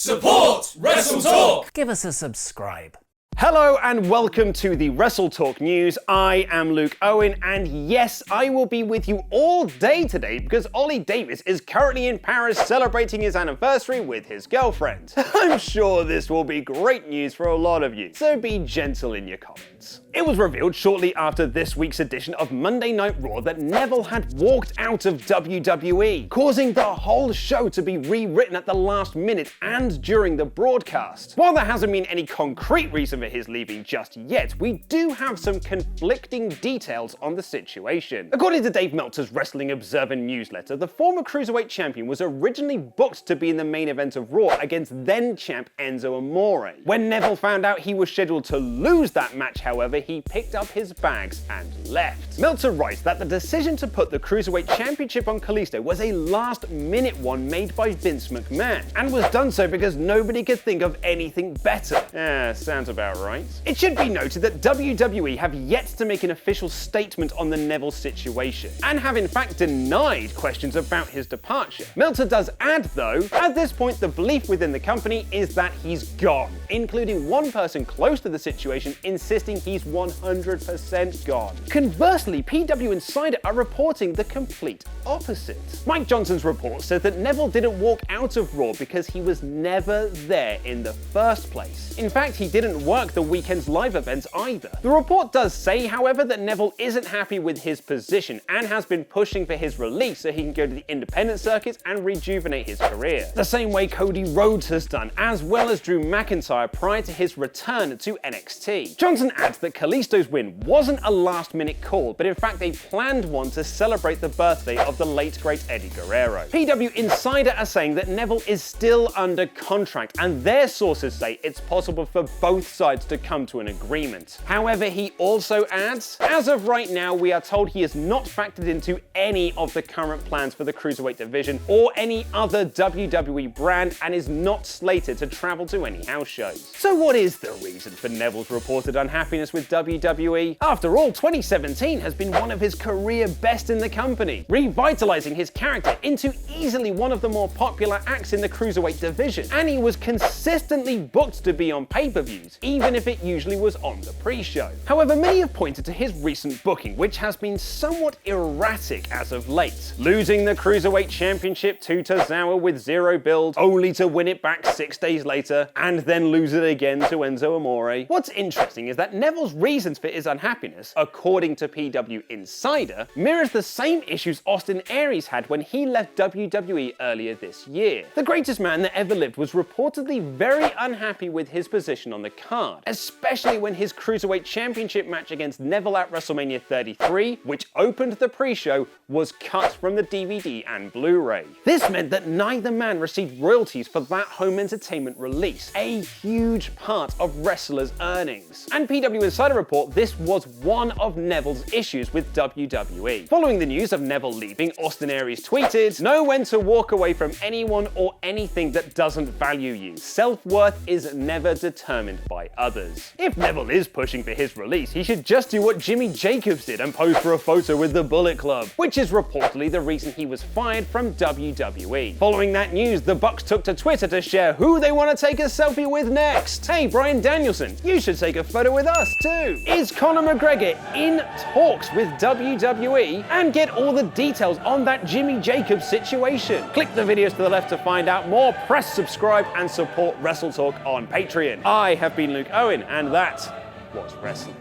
Support WrestleTalk! Give us a subscribe. Hello and welcome to the WrestleTalk News. I am Luke Owen, and yes, I will be with you all day today because Ollie Davis is currently in Paris celebrating his anniversary with his girlfriend. I'm sure this will be great news for a lot of you, so be gentle in your comments. It was revealed shortly after this week's edition of Monday Night Raw that Neville had walked out of WWE, causing the whole show to be rewritten at the last minute and during the broadcast. While there hasn't been any concrete reason for his leaving just yet, we do have some conflicting details on the situation. According to Dave Meltzer's Wrestling Observer newsletter, the former Cruiserweight champion was originally booked to be in the main event of Raw against then-champ Enzo Amore. When Neville found out he was scheduled to lose that match, however, he picked up his bags and left. Meltzer writes that the decision to put the Cruiserweight Championship on Kalisto was a last-minute one made by Vince McMahon, and was done so because nobody could think of anything better. Sounds about right. It should be noted that WWE have yet to make an official statement on the Neville situation, and have in fact denied questions about his departure. Meltzer does add, though, at this point the belief within the company is that he's gone, including one person close to the situation insisting he's 100% gone. Conversely, PW Insider are reporting the complete opposite. Mike Johnson's report says that Neville didn't walk out of Raw because he was never there in the first place. In fact, he didn't work the weekend's live events either. The report does say, however, that Neville isn't happy with his position and has been pushing for his release so he can go to the independent circuit and rejuvenate his career, the same way Cody Rhodes has done, as well as Drew McIntyre prior to his return to NXT. Johnson adds that Kalisto's win wasn't a last-minute call, but in fact a planned one to celebrate the birthday of the late great Eddie Guerrero. PW Insider are saying that Neville is still under contract, and their sources say it's possible for both sides to come to an agreement. However, he also adds, as of right now, we are told he is not factored into any of the current plans for the Cruiserweight division or any other WWE brand, and is not slated to travel to any house shows. So what is the reason for Neville's reported unhappiness with WWE? After all, 2017 has been one of his career best in the company, revitalizing his character into easily one of the more popular acts in the Cruiserweight division, and he was consistently booked to be on pay-per-views, even if it usually was on the pre-show. However, many have pointed to his recent booking, which has been somewhat erratic as of late, losing the Cruiserweight Championship to Tozawa with zero build, only to win it back 6 days later, and then lose it again to Enzo Amore. What's interesting is that Neville's reasons for his unhappiness, according to PW Insider, mirrors the same issues Austin Aries had when he left WWE earlier this year. The greatest man that ever lived was reportedly very unhappy with his position on the card, especially when his Cruiserweight Championship match against Neville at WrestleMania 33, which opened the pre-show, was cut from the DVD and Blu-ray. This meant that neither man received royalties for that home entertainment release, a huge part of wrestlers' earnings. And PW Insider report this was one of Neville's issues with WWE. Following the news of Neville leaving, Austin Aries tweeted, "Know when to walk away from anyone or anything that doesn't value you. Self-worth is never determined by others." If Neville is pushing for his release, he should just do what Jimmy Jacobs did and pose for a photo with the Bullet Club, which is reportedly the reason he was fired from WWE. Following that news, the Bucks took to Twitter to share who they want to take a selfie with next. Hey, Bryan Danielson, you should take a photo with us too. Is Conor McGregor in talks with WWE? And get all the details on that Jimmy Jacobs situation. Click the videos to the left to find out more, press subscribe, and support WrestleTalk on Patreon. I have been Luke Owen, and that was wrestling.